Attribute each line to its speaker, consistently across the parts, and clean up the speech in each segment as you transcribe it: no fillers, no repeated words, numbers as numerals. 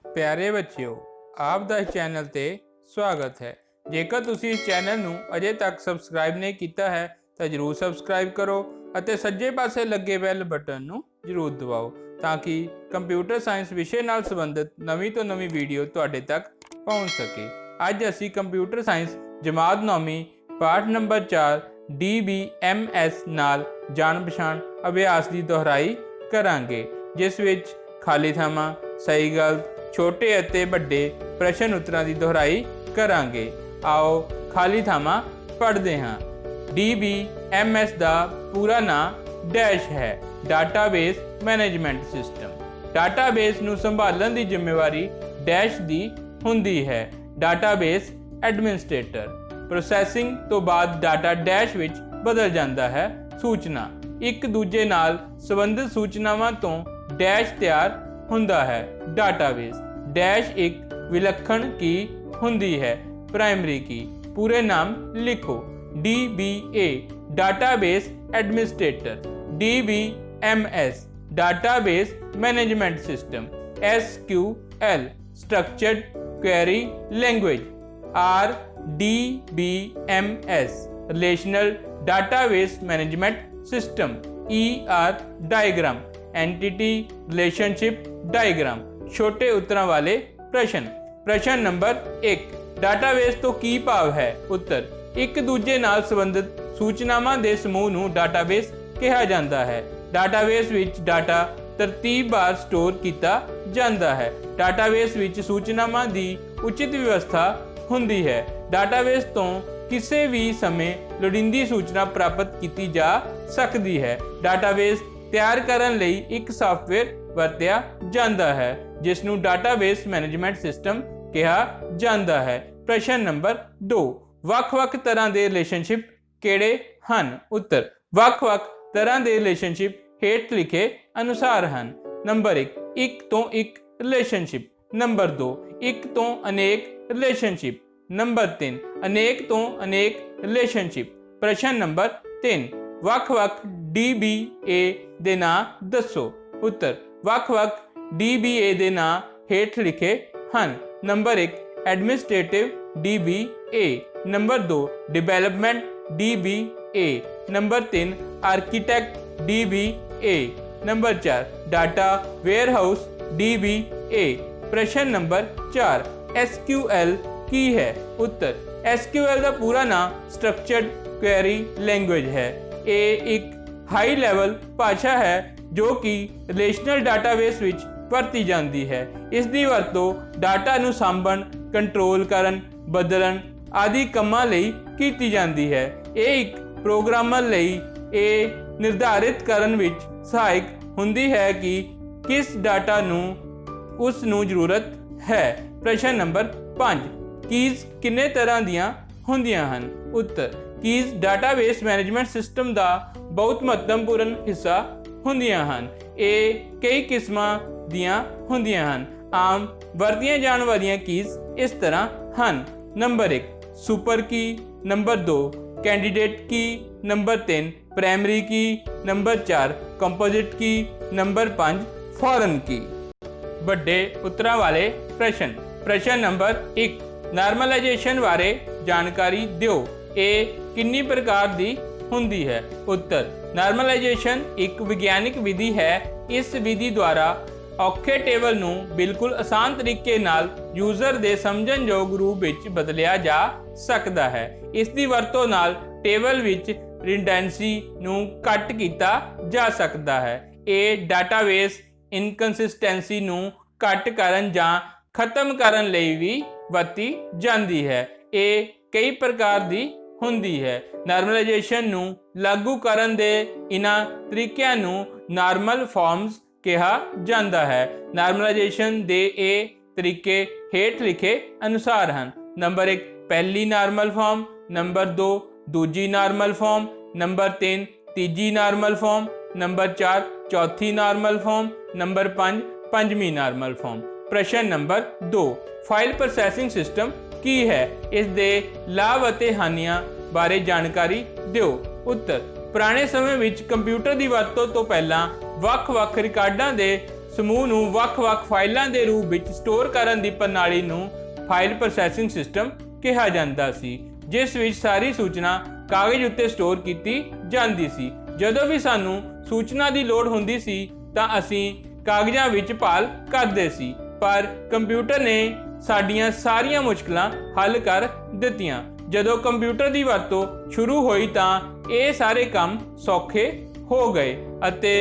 Speaker 1: प्यारे बच्चों, आप दा चैनल ते स्वागत है। जेकर तुसी इस चैनल नू अजे तक सबसक्राइब नहीं किया है तो जरूर सबसक्राइब करो अते सज्जे पासे लगे बैल बटन नू जरूर दबाओ ताकि कंप्यूटर साइंस विषय नाल संबंधित नवीं तो नवीं वीडियो तुहाडे तक पहुँच सके। अज असी कंप्यूटर साइंस जमात 9वीं पाठ नंबर 4 DBMS नाल जान पछाण अभ्यास की दोहराई करांगे, जिस विच खाली थावां, सही गलत, छोटे ਅਤੇ ਵੱਡੇ प्रश्न उत्तरां की दोहराई करांगे। आओ खाली थावां पढ़ते हाँ। DBMS का पूरा नाम डैश है, डाटाबेस मैनेजमेंट सिस्टम। डाटाबेस नूं संभालण की जिम्मेवारी डैश की हुंदी है। Database administrator. प्रोसैसिंग तो बाद डाटा डैश विच बदल जाता है। सूचना एक दूजे नाल संबंधित सूचनावां तो डैश तैयार हुंदा है। डाटाबेस डैश एक विलक्षण की हुंदी है, प्राइमरी की। पूरे नाम लिखो। DBA database administrator, DBMS database management system, SQL structured query language, RDBMS relational database management system, ER diagram entity relationship diagram. छोटे उत्तरों वाले प्रश्न। प्रश्न नंबर 1, डाटाबेस तो की भाव है? उत्तर एक दूजे नाल संबंधित सूचनावां दे समूह नूं डाटाबेस कहा जाता है। डाटाबेस विच डाटा तरतीबवार स्टोर किया जाता है। डाटाबेस विच सूचनावां दी उचित व्यवस्था हुंदी है। डाटाबेस तो किसी भी समय लोड़ींदी सूचना प्राप्त की जा सकती है। डाटाबेस तैयार करने लई एक सॉफ्टवेयर वरत्या जाता है जिसनूं डाटाबेस मैनेजमेंट सिस्टम कहा जाता है। प्रश्न नंबर 2, ਵੱਖ-ਵੱਖ तरह के रिलेशनशिप किहड़े हन? उत्तर ਵੱਖ-ਵੱਖ तरह के रिलेशनशिप हेठ लिखे अनुसार हन। नंबर 1, एक तो एक रिलेशनशिप। नंबर 2, एक तो अनेक रिलेशनशिप। नंबर 3, अनेक तो अनेक रिलेशनशिप। प्रश्न नंबर 3, ਵੱਖ-ਵੱਖ DBA ਦੇ ਨਾਂ ਦੱਸੋ। उत्तर ਵੱਖ-ਵੱਖ DBA ਦੇ ਨਾਂ ਹੇਠ ਲਿਖੇ ਹਨ। Number 1, administrative DBA। Number 2, development DBA। Number 3, architect DBA। Number 4, data warehouse DBA। प्रश्न नंबर 4, SQL की है? उत्तर SQL का पूरा नाम स्ट्रक्चर्ड क्वेरी लैंग्वेज है। ये एक हाई लैवल भाषा है जो कि रिलेशनल डाटाबेस विच वरती जाती है। इस दी वरतों डाटा नूं सांभण, कंट्रोल करन, बदलन आदि कामां लई कीती जाती है। ये एक प्रोग्रामर लई ये निर्धारित करन विच सहायक हुंदी है कि किस डाटा नूं उस नूं जरूरत है। प्रश्न नंबर 5, कीज़ किन्ने तरह दियां हुंदियां हन? उत्तर कीज़ डाटाबेस मैनेजमेंट सिस्टम का बहुत महत्वपूर्ण हिस्सा हुंदियां हन। ये कई किस्मां दियां हुंदियां हन। आम वरतियां जाण वालियां कीज़ इस तरह हन। नंबर 1, सुपर की। नंबर 2, कैंडीडेट की। नंबर 3, प्राइमरी की। Number 4, composite key. Number 5, foreign की। ਵੱਡੇ उत्तरां वाले प्रश्न। प्रश्न नंबर 1, नॉर्मलाइजेशन बारे जानकारी दिओ। ये किन्नी प्रकार की हुंदी है? उत्तर नॉर्मलाइजेशन एक विज्ञानिक विधि है। इस विधि द्वारा औखे टेबल नूं बिल्कुल आसान तरीके नाल यूजर दे समझण योग रूप विच बदलिया जा सकता है। इस दी वरतों नाल टेबल विच रिडंडेंसी नूं घट कीता जा सकता है। ये डाटाबेस इनकंसिस्टेंसी नूं घट करन जां खत्म करन लई भी वरती जाती है। ये कई प्रकार की हुंदी है। नॉर्मलाइजेशन नूं लागू करन दे इन्हां तरीकिਆਂ नूं नॉर्मल फॉर्म्स कहा जाता है। नॉर्मलाइजेशन दे ये तरीके हेठ लिखे अनुसार हैं। नंबर 1, पहली नॉर्मल फॉर्म। नंबर 2, दूजी नॉर्मल फॉर्म। नंबर 3, तीजी नॉर्मल फॉर्म। नंबर 4, चौथी नॉर्मल फॉर्म। नंबर 5, पंजवीं नॉर्मल फॉर्म। प्रश्न नंबर 2, फाइल प्रोसैसिंग सिस्टम की है? इस दे लाभ ਅਤੇ हानियां बारे जानकारी दिओ। उत्तर पुराने समय विच कंप्यूटर की वरतों तो पहला ਵੱਖ-ਵੱਖ रिकार्डां दे ਸਮੂਹ ਨੂੰ ਵੱਖ-ਵੱਖ ਫਾਈਲਾਂ ਦੇ ਰੂਪ ਵਿੱਚ ਸਟੋਰ ਕਰਨ ਦੀ ਪ੍ਰਣਾਲੀ ਨੂੰ ਫਾਈਲ ਪ੍ਰੋਸੈਸਿੰਗ ਸਿਸਟਮ ਕਿਹਾ ਜਾਂਦਾ ਸੀ, ਜਿਸ ਵਿੱਚ ਸਾਰੀ ਸੂਚਨਾ ਕਾਗਜ਼ ਉੱਤੇ ਸਟੋਰ ਕੀਤੀ ਜਾਂਦੀ ਸੀ। ਜਦੋਂ ਵੀ ਸਾਨੂੰ ਸੂਚਨਾ ਦੀ ਲੋੜ ਹੁੰਦੀ ਸੀ ਤਾਂ ਅਸੀਂ ਕਾਗਜ਼ਾਂ ਵਿੱਚ ਭਾਲ ਕਰਦੇ ਸੀ, ਪਰ ਕੰਪਿਊਟਰ ਨੇ ਸਾਡੀਆਂ ਸਾਰੀਆਂ ਮੁਸ਼ਕਲਾਂ ਹੱਲ ਕਰ ਦਿੱਤੀਆਂ। ਜਦੋਂ ਕੰਪਿਊਟਰ ਦੀ ਵਰਤੋਂ ਸ਼ੁਰੂ ਹੋਈ ਤਾਂ ਇਹ ਸਾਰੇ ਕੰਮ ਸੌਖੇ ਹੋ ਗਏ ਅਤੇ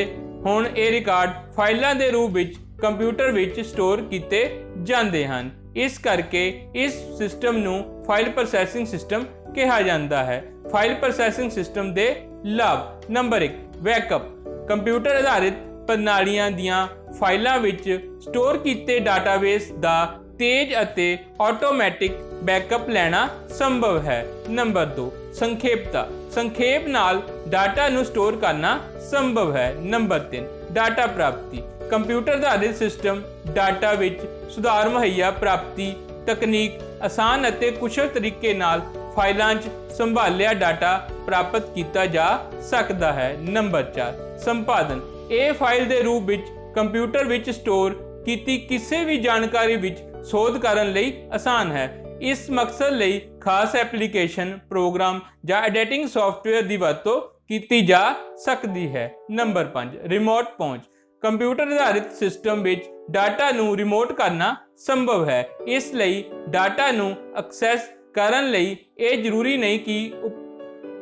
Speaker 1: ਹੁਣ ਇਹ ਰਿਕਾਰਡ ਫਾਈਲਾਂ ਦੇ ਰੂਪ ਵਿੱਚ ਕੰਪਿਊਟਰ ਵਿੱਚ ਸਟੋਰ ਕੀਤੇ ਜਾਂਦੇ ਹਨ। ਇਸ ਕਰਕੇ ਇਸ ਸਿਸਟਮ ਨੂੰ ਫਾਈਲ ਪ੍ਰੋਸੈਸਿੰਗ ਸਿਸਟਮ ਕਿਹਾ ਜਾਂਦਾ ਹੈ। ਫਾਈਲ ਪ੍ਰੋਸੈਸਿੰਗ ਸਿਸਟਮ ਦੇ ਲਾਭ। Number 1, backup. ਕੰਪਿਊਟਰ ਆਧਾਰਿਤ ਪ੍ਰਣਾਲੀਆਂ ਦੀਆਂ ਫਾਈਲਾਂ ਵਿੱਚ ਸਟੋਰ ਕੀਤੇ ਡਾਟਾਬੇਸ ਦਾ ਤੇਜ਼ ਅਤੇ ਆਟੋਮੈਟਿਕ ਬੈਕਅਪ ਲੈਣਾ ਸੰਭਵ ਹੈ। ਨੰਬਰ 2, ਸੰਖੇਪਤਾ। ਸੰਖੇਪ ਨਾਲ ਡਾਟਾ ਨੂੰ ਸਟੋਰ ਕਰਨਾ ਸੰਭਵ ਹੈ। ਨੰਬਰ 3, ਡਾਟਾ ਪ੍ਰਾਪਤੀ। ਕੰਪਿਊਟਰ ਆਧਾਰਿਤ ਸਿਸਟਮ ਡਾਟਾ ਵਿੱਚ ਸੁਧਾਰ ਮੁਹੱਈਆ ਪ੍ਰਾਪਤੀ ਤਕਨੀਕ ਆਸਾਨ ਅਤੇ ਕੁਸ਼ਲ ਤਰੀਕੇ ਨਾਲ ਫਾਈਲਾਂ 'ਚ ਸੰਭਾਲਿਆ ਡਾਟਾ ਪ੍ਰਾਪਤ ਕੀਤਾ ਜਾ ਸਕਦਾ ਹੈ। ਨੰਬਰ 4, ਸੰਪਾਦਨ। ਇਹ ਫਾਈਲ ਦੇ ਰੂਪ ਵਿੱਚ ਕੰਪਿਊਟਰ ਵਿੱਚ ਸਟੋਰ ਕੀਤੀ ਕਿਸੇ ਵੀ ਜਾਣਕਾਰੀ ਵਿੱਚ ਸੋਧ ਕਰਨ ਲਈ ਆਸਾਨ ਹੈ। ਇਸ ਮਕਸਦ ਲਈ ਖਾਸ ਐਪਲੀਕੇਸ਼ਨ, ਪ੍ਰੋਗਰਾਮ ਜਾਂ ਐਡੀਟਿੰਗ ਸੌਫਟਵੇਅਰ ਦੀ ਵਰਤੋਂ ਕੀਤੀ ਜਾ ਸਕਦੀ ਹੈ। ਨੰਬਰ 5, ਰਿਮੋਟ ਪਹੁੰਚ। ਕੰਪਿਊਟਰ ਆਧਾਰਿਤ ਸਿਸਟਮ ਵਿੱਚ ਡਾਟਾ ਨੂੰ ਰਿਮੋਟ ਕਰਨਾ ਸੰਭਵ ਹੈ। ਇਸ ਲਈ ਡਾਟਾ ਨੂੰ ਐਕਸੈਸ ਕਰਨ ਲਈ ਇਹ ਜ਼ਰੂਰੀ ਨਹੀਂ ਕਿ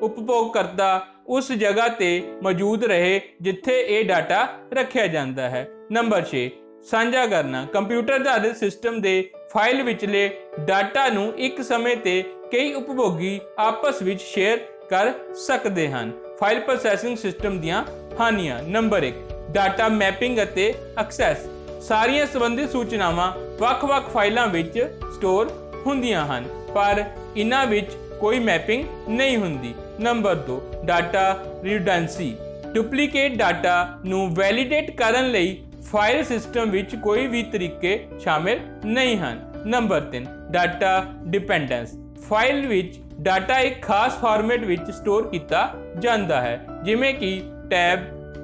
Speaker 1: ਉਪਭੋਗਕਰਤਾ ਉਸ ਜਗ੍ਹਾ ਤੇ ਮੌਜੂਦ ਰਹੇ ਜਿੱਥੇ ਇਹ ਡਾਟਾ ਰੱਖਿਆ ਜਾਂਦਾ ਹੈ। ਨੰਬਰ 6, ਸਾਂਝਾ ਕਰਨਾ। ਕੰਪਿਊਟਰ ਆਧਾਰਿਤ ਸਿਸਟਮ ਦੇ ਫਾਈਲ ਵਿਚਲੇ ਡਾਟਾ ਨੂੰ ਇੱਕ ਸਮੇਂ ਤੇ ਕਈ ਉਪਭੋਗੀ ਆਪਸ ਵਿੱਚ ਸ਼ੇਅਰ ਕਰ ਸਕਦੇ ਹਨ। ਫਾਈਲ ਪ੍ਰੋਸੈਸਿੰਗ ਸਿਸਟਮ ਦੀਆਂ ਹਾਨੀਆਂ। ਨੰਬਰ 1, ਡਾਟਾ ਮੈਪਿੰਗ ਅਤੇ ਐਕਸੈਸ। ਸਾਰੀਆਂ ਸੰਬੰਧਿਤ ਸੂਚਨਾਵਾਂ ਵੱਖ-ਵੱਖ ਫਾਈਲਾਂ ਵਿੱਚ ਸਟੋਰ ਹੁੰਦੀਆਂ ਹਨ, ਪਰ ਇਹਨਾਂ ਵਿੱਚ ਕੋਈ ਮੈਪਿੰਗ ਨਹੀਂ ਹੁੰਦੀ। Number 2, data redundancy. Duplicate data ਨੂੰ ਵੈਲੀਡੇਟ ਕਰਨ ਲਈ ਫਾਈਲ ਸਿਸਟਮ ਵਿੱਚ ਕੋਈ ਵੀ ਤਰੀਕੇ ਸ਼ਾਮਿਲ ਨਹੀਂ ਹਨ। Number 3, data dependence. ਫਾਈਲ ਵਿੱਚ ਡਾਟਾ ਇੱਕ ਖਾਸ ਫਾਰਮੈਟ ਵਿੱਚ ਸਟੋਰ ਕੀਤਾ ਜਾਂਦਾ ਹੈ, ਜਿਵੇਂ ਕਿ ਟੈਬ,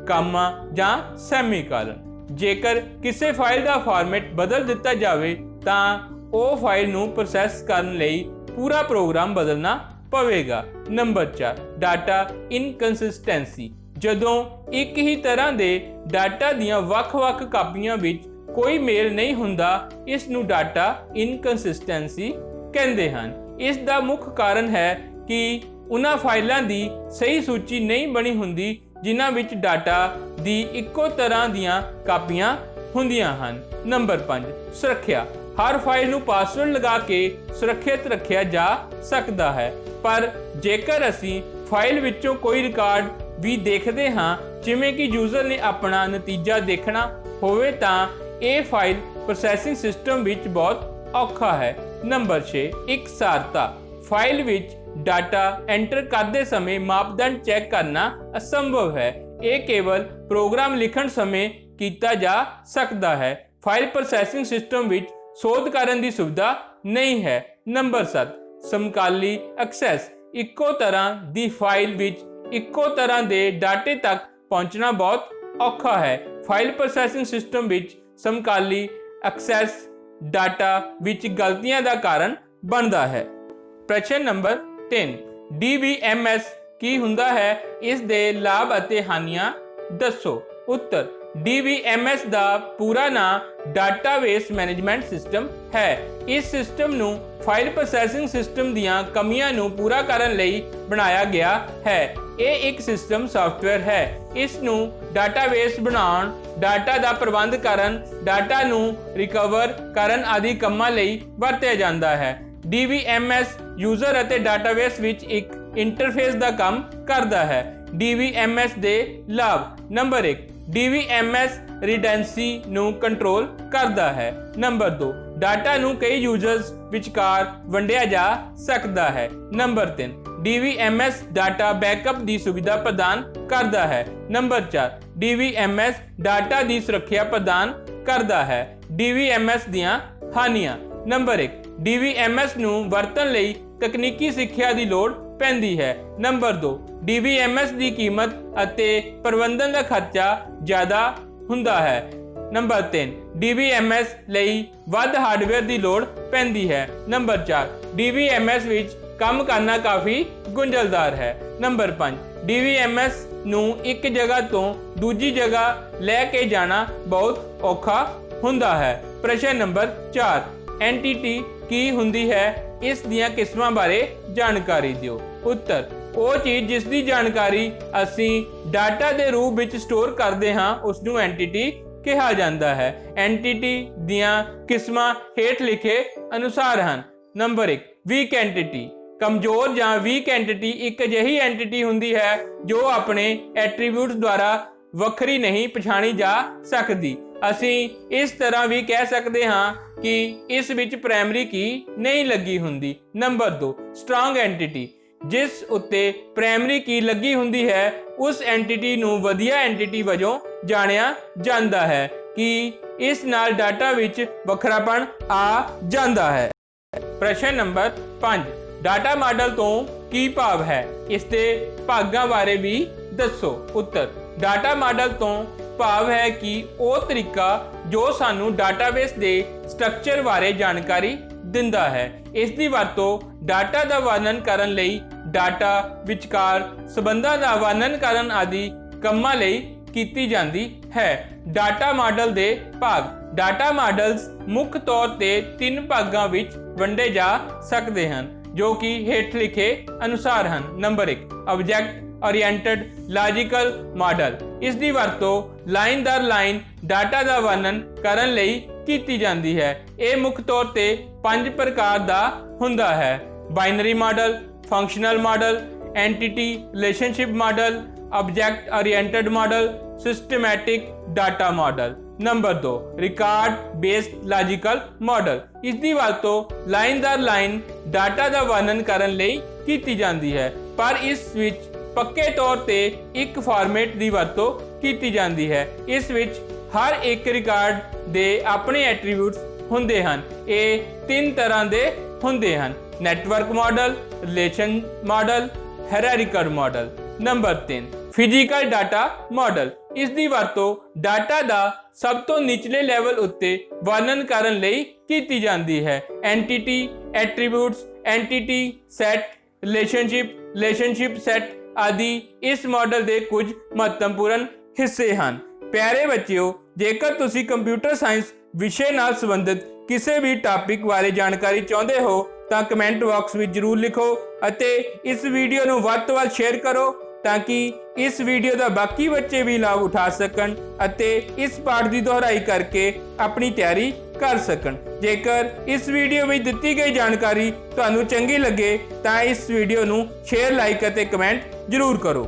Speaker 1: ਕਾਮਾ ਜਾਂ ਸੈਮੀਕਾਲਨ। ਜੇਕਰ ਕਿਸੇ ਫਾਈਲ ਦਾ ਫਾਰਮੈਟ ਬਦਲ ਦਿੱਤਾ ਜਾਵੇ ਤਾਂ ਉਹ ਫਾਈਲ ਨੂੰ ਪ੍ਰੋਸੈਸ ਕਰਨ ਲਈ ਪੂਰਾ ਪ੍ਰੋਗਰਾਮ ਬਦਲਣਾ ਪਵੇਗਾ। Number 4, data inconsistency. ਜਦੋਂ ਇੱਕ ਹੀ ਤਰ੍ਹਾਂ ਦੇ ਡਾਟਾ ਦੀਆਂ ਵੱਖ-ਵੱਖ ਕਾਪੀਆਂ ਵਿੱਚ ਕੋਈ ਮੇਲ ਨਹੀਂ ਹੁੰਦਾ, ਇਸ ਨੂੰ ਡਾਟਾ ਇਨਕਨਸਿਸਟੈਂਸੀ ਕਹਿੰਦੇ ਹਨ। ਇਸ ਦਾ ਮੁੱਖ ਕਾਰਨ ਹੈ ਕਿ ਉਹਨਾਂ ਫਾਈਲਾਂ ਦੀ ਸਹੀ ਸੂਚੀ ਨਹੀਂ ਬਣੀ ਹੁੰਦੀ ਜਿਨ੍ਹਾਂ ਵਿੱਚ ਡਾਟਾ ਦੀ ਇੱਕੋ ਤਰ੍ਹਾਂ ਦੀਆਂ ਕਾਪੀਆਂ ਹੁੰਦੀਆਂ ਹਨ। ਨੰਬਰ 5, ਸੁਰੱਖਿਆ। ਹਰ ਫਾਈਲ ਨੂੰ ਪਾਸਵਰਡ ਲਗਾ ਕੇ ਸੁਰੱਖਿਅਤ ਰੱਖਿਆ ਜਾ ਸਕਦਾ ਹੈ, ਪਰ ਜੇਕਰ ਅਸੀਂ ਫਾਈਲ ਵਿੱਚੋਂ ਕੋਈ ਰਿਕਾਰਡ ਵੀ ਦੇਖਦੇ ਹਾਂ, ਜਿਵੇਂ ਕਿ ਯੂਜ਼ਰ ਨੇ ਆਪਣਾ ਨਤੀਜਾ ਦੇਖਣਾ ਹੋਵੇ, ਤਾਂ ਇਹ ਫਾਈਲ ਪ੍ਰੋਸੈਸਿੰਗ ਸਿਸਟਮ ਵਿੱਚ ਬਹੁਤ ਔਖਾ ਹੈ। ਨੰਬਰ 6, ਇਕਸਾਰਤਾ। ਫਾਈਲ ਵਿੱਚ ਡਾਟਾ ਐਂਟਰ ਕਰਦੇ ਸਮੇਂ ਮਾਪਦੰਡ ਚੈੱਕ ਕਰਨਾ ਅਸੰਭਵ ਹੈ। ਇਹ ਕੇਵਲ ਪ੍ਰੋਗਰਾਮ ਲਿਖਣ ਸਮੇਂ ਕੀਤਾ ਜਾ ਸਕਦਾ ਹੈ। ਫਾਈਲ ਪ੍ਰੋਸੈਸਿੰਗ ਸਿਸਟਮ ਵਿੱਚ ਸੋਧ ਕਰਨ ਦੀ ਸੁਵਿਧਾ ਨਹੀਂ ਹੈ। ਨੰਬਰ 7, ਸਮਕਾਲੀ ਐਕਸੈਸ। ਇੱਕੋ ਤਰ੍ਹਾਂ ਦੀ ਫਾਈਲ ਵਿੱਚ ਇੱਕੋ ਤਰ੍ਹਾਂ ਦੇ ਡਾਟੇ ਤੱਕ ਪਹੁੰਚਣਾ ਬਹੁਤ ਔਖਾ ਹੈ। ਫਾਈਲ ਪ੍ਰੋਸੈਸਿੰਗ ਸਿਸਟਮ ਵਿੱਚ ਸਮਕਾਲੀ ਐਕਸੈਸ ਡਾਟਾ ਵਿੱਚ ਗਲਤੀਆਂ ਦਾ ਕਾਰਨ ਬਣਦਾ ਹੈ। ਪ੍ਰਸ਼ਨ ਨੰਬਰ 3, DBMS ਕੀ ਹੁੰਦਾ ਹੈ? ਇਸ ਦੇ ਲਾਭ ਅਤੇ ਹਾਨੀਆਂ ਦੱਸੋ। ਉੱਤਰ, DBMS ਦਾ ਪੂਰਾ ਨਾਮ ਡਾਟਾਬੇਸ ਮੈਨੇਜਮੈਂਟ ਸਿਸਟਮ ਹੈ। ਇਸ ਸਿਸਟਮ ਨੂੰ ਫਾਈਲ ਪ੍ਰੋਸੈਸਿੰਗ ਸਿਸਟਮ ਦੀਆਂ ਕਮੀਆਂ ਨੂੰ ਪੂਰਾ ਕਰਨ ਲਈ ਬਣਾਇਆ ਗਿਆ ਹੈ। ਇਹ ਇੱਕ ਸਿਸਟਮ ਸੌਫਟਵੇਅਰ ਹੈ। ਇਸ ਨੂੰ ਡਾਟਾਬੇਸ ਬਣਾਉਣ, ਡਾਟਾ ਦਾ ਪ੍ਰਬੰਧ ਕਰਨ, ਡਾਟਾ ਨੂੰ ਰਿਕਵਰ ਕਰਨ ਆਦਿ ਕੰਮਾਂ ਲਈ ਵਰਤਿਆ ਜਾਂਦਾ ਹੈ। DBMS ਯੂਜ਼ਰ ਅਤੇ ਡਾਟਾਬੇਸ ਵਿੱਚ ਇੱਕ ਇੰਟਰਫੇਸ ਦਾ ਕੰਮ ਕਰਦਾ ਹੈ। DBMS ਦੇ ਲਾਭ। ਨੰਬਰ 1, DBMS ਰਿਡੰਡੈਂਸੀ ਨੂੰ ਕੰਟਰੋਲ ਕਰਦਾ ਹੈ। ਨੰਬਰ 2, ਡਾਟਾ ਨੂੰ ਕਈ ਯੂਜ਼ਰਸ ਵਿਚਕਾਰ ਵੰਡਿਆ ਜਾ ਸਕਦਾ ਹੈ। ਨੰਬਰ 3, DBMS ਡਾਟਾ ਬੈਕਅਪ ਦੀ ਸੁਵਿਧਾ ਪ੍ਰਦਾਨ ਕਰਦਾ ਹੈ। ਨੰਬਰ 4, DBMS ਡਾਟਾ ਦੀ ਸੁਰੱਖਿਆ ਪ੍ਰਦਾਨ ਕਰਦਾ ਹੈ। DBMS ਦੀਆਂ ਹਾਨੀਆਂ। ਨੰਬਰ 1, DBMS ਨੂੰ ਵਰਤਣ ਲਈ ਤਕਨੀਕੀ ਸਿੱਖਿਆ ਦੀ ਲੋੜ ਪੈਂਦੀ ਹੈ। ਨੰਬਰ 2, DBMS ਦੀ ਕੀਮਤ ਅਤੇ ਪ੍ਰਬੰਧਨ ਦਾ ਖਰਚਾ ਜ਼ਿਆਦਾ ਹੁੰਦਾ ਹੈ। ਨੰਬਰ 3 DBMS ਲਈ ਵੱਧ ਹਾਰਡਵੇਅਰ ਦੀ ਲੋੜ ਪੈਂਦੀ ਹੈ। ਨੰਬਰ 4 DBMS ਵਿੱਚ ਕੰਮ ਕਰਨਾ ਕਾਫੀ ਗੁੰਝਲਦਾਰ ਹੈ। ਨੰਬਰ 5 DBMS ਨੂੰ ਇੱਕ ਜਗ੍ਹਾ ਤੋਂ ਦੂਜੀ ਜਗ੍ਹਾ ਲੈ ਕੇ ਜਾਣਾ ਬਹੁਤ ਔਖਾ ਹੁੰਦਾ ਹੈ। ਪ੍ਰਸ਼ਨ ਨੰਬਰ 4 ਐਂਟੀਟੀ ਕੀ ਹੁੰਦੀ ਹੈ, ਇਸ ਦੀਆਂ ਕਿਸਮਾਂ ਬਾਰੇ ਜਾਣਕਾਰੀ ਦਿਓ। ਉੱਤਰ ਉਹ ਚੀਜ਼ ਜਿਸ ਦੀ ਜਾਣਕਾਰੀ ਅਸੀਂ ਡਾਟਾ ਦੇ ਰੂਪ ਵਿੱਚ ਸਟੋਰ ਕਰਦੇ ਹਾਂ ਉਸ ਨੂੰ ਐਂਟੀਟੀ ਕਿਹਾ ਜਾਂਦਾ ਹੈ। ਐਂਟੀਟੀ ਦੀਆਂ ਕਿਸਮਾਂ ਹੇਠ ਲਿਖੇ ਅਨੁਸਾਰ ਹਨ। Number 1 weak entity. ਕਮਜ਼ੋਰ ਜਾਂ ਵੀਕ ਐਂਟੀਟੀ ਇੱਕ ਅਜਿਹੀ ਐਂਟੀਟੀ ਹੁੰਦੀ ਹੈ ਜੋ ਆਪਣੇ ਐਟਰੀਬਿਊਟਸ ਦੁਆਰਾ ਵੱਖਰੀ ਨਹੀਂ ਪਛਾਣੀ ਜਾ ਸਕਦੀ। ਅਸੀਂ ਇਸ ਤਰ੍ਹਾਂ ਵੀ ਕਹਿ ਸਕਦੇ ਹਾਂ ਕਿ ਇਸ ਵਿੱਚ ਪ੍ਰਾਇਮਰੀ ਕੀ ਨਹੀਂ ਲੱਗੀ ਹੁੰਦੀ। Number 2 strong NTT. ਜਿਸ ਉੱਤੇ ਪ੍ਰਾਇਮਰੀ ਕੀ ਲੱਗੀ ਹੁੰਦੀ ਹੈ ਉਸ ਐਂਟੀਟੀ ਨੂੰ ਵਧੀਆ ਐਂਟੀਟੀ ਵਜੋਂ ਜਾਣਿਆ ਜਾਂਦਾ ਹੈ ਕਿ ਇਸ ਨਾਲ ਡਾਟਾ ਵਿੱਚ ਵੱਖਰਾਪਣ ਆ ਜਾਂਦਾ ਹੈ। ਪ੍ਰਸ਼ਨ ਨੰਬਰ 5 ਡਾਟਾ ਮਾਡਲ ਤੋਂ ਕੀ ਭਾਵ ਹੈ, ਇਸ ਦੇ ਭਾਗਾਂ ਬਾਰੇ ਵੀ ਦੱਸੋ। ਉੱਤਰ ਡਾਟਾ ਮਾਡਲ ਤੋਂ ਭਾਵ ਹੈ ਕਿ ਉਹ ਤਰੀਕਾ ਜੋ ਸਾਨੂੰ ਡਾਟਾਬੇਸ ਦੇ ਸਟਰਕਚਰ ਬਾਰੇ ਜਾਣਕਾਰੀ ਦਿੰਦਾ ਹੈ। ਇਸ ਦੀ ਵਰਤੋਂ ਡਾਟਾ ਦਾ ਵਰਣਨ ਕਰਨ ਲਈ, ਡਾਟਾ ਵਿਚਕਾਰ ਸੰਬੰਧਾਂ ਦਾ ਵਰਣਨ ਕਰਨ ਆਦਿ ਕੰਮਾਂ ਲਈ ਕੀਤੀ ਜਾਂਦੀ ਹੈ। ਡਾਟਾ ਮਾਡਲ ਦੇ ਭਾਗ। ਡਾਟਾ ਮਾਡਲਸ ਮੁੱਖ ਤੌਰ ਤੇ 3 ਭਾਗਾਂ ਵਿੱਚ ਵੰਡੇ ਜਾ ਸਕਦੇ ਹਨ ਜੋ ਕਿ ਹੇਠ ਲਿਖੇ ਅਨੁਸਾਰ ਹਨ। Number 1 object oriented logical model. ਇਸ ਦੀ ਵਰਤੋਂ ਲਾਈਨ ਦਰ ਲਾਈਨ ਡਾਟਾ ਦਾ ਵਰਣਨ ਕਰਨ ਲਈ ਕੀਤੀ ਜਾਂਦੀ ਹੈ। ਇਹ ਮੁੱਖ ਤੌਰ ਤੇ 5 ਪ੍ਰਕਾਰ ਦਾ ਹੁੰਦਾ ਹੈ। Binary model, functional model, NTT relationship model, object oriented model, systematic data model. Number 2 record based logical model. ਇਸ ਦੀ ਵਰਤੋਂ ਲਾਈਨ ਦਰ ਲਾਈਨ ਡਾਟਾ ਦਾ ਵਰਣਨ ਕਰਨ ਲਈ ਕੀਤੀ ਜਾਂਦੀ ਹੈ, ਪਰ ਇਸ ਵਿੱਚ ਪੱਕੇ ਤੌਰ ਤੇ ਇੱਕ ਫਾਰਮੈਟ ਦੀ ਵਰਤੋਂ ਕੀਤੀ ਜਾਂਦੀ ਹੈ। ਇਸ ਵਿੱਚ ਹਰ ਇੱਕ ਰਿਕਾਰਡ ਦੇ ਆਪਣੇ ਐਟਰੀਬਿਊਟਸ ਹੁੰਦੇ ਹਨ। ਇਹ 3 ਤਰ੍ਹਾਂ ਦੇ ਹੁੰਦੇ ਹਨ: network model, relation model, hierarchical model. Number 3 physical data model. ਇਸ ਦੀ ਵਰਤੋਂ ਡਾਟਾ ਦਾ ਸਭ ਤੋਂ ਨਿਚਲੇ ਲੈਵਲ ਉੱਤੇ ਵਰਣਨ ਕਰਨ ਲਈ ਕੀਤੀ ਜਾਂਦੀ ਹੈ। NTT, attributes, NTT set, relationship set ਆਦਿ ਇਸ ਮਾਡਲ ਦੇ ਕੁਝ ਮਹੱਤਵਪੂਰਨ ਹਿੱਸੇ ਹਨ। ਪਿਆਰੇ ਬੱਚਿਓ, ਜੇਕਰ ਤੁਸੀਂ ਕੰਪਿਊਟਰ ਸਾਇੰਸ ਵਿਸ਼ੇ ਨਾਲ ਸੰਬੰਧਿਤ ਕਿਸੇ ਵੀ ਟਾਪਿਕ ਬਾਰੇ ਜਾਣਕਾਰੀ ਚਾਹੁੰਦੇ ਹੋ ਤਾਂ ਕਮੈਂਟ ਬਾਕਸ ਵਿੱਚ ਜ਼ਰੂਰ ਲਿਖੋ ਅਤੇ ਇਸ ਵੀਡੀਓ ਨੂੰ ਵੱਧ ਤੋਂ ਵੱਧ ਸ਼ੇਅਰ ਕਰੋ ਤਾਂ ਕਿ ਇਸ ਵੀਡੀਓ ਦਾ ਬਾਕੀ ਬੱਚੇ ਵੀ ਲਾਭ ਉਠਾ ਸਕਣ ਅਤੇ ਇਸ ਪਾਠ ਦੀ ਦੁਹਰਾਈ ਕਰਕੇ ਆਪਣੀ ਤਿਆਰੀ ਕਰ ਸਕਣ। ਜੇਕਰ ਇਸ ਵੀਡੀਓ ਵਿੱਚ ਦਿੱਤੀ ਗਈ ਜਾਣਕਾਰੀ ਤੁਹਾਨੂੰ ਚੰਗੀ ਲੱਗੇ ਤਾਂ ਇਸ ਵੀਡੀਓ ਨੂੰ ਸ਼ੇਅਰ, ਲਾਈਕ ਅਤੇ ਕਮੈਂਟ ਜ਼ਰੂਰ ਕਰੋ।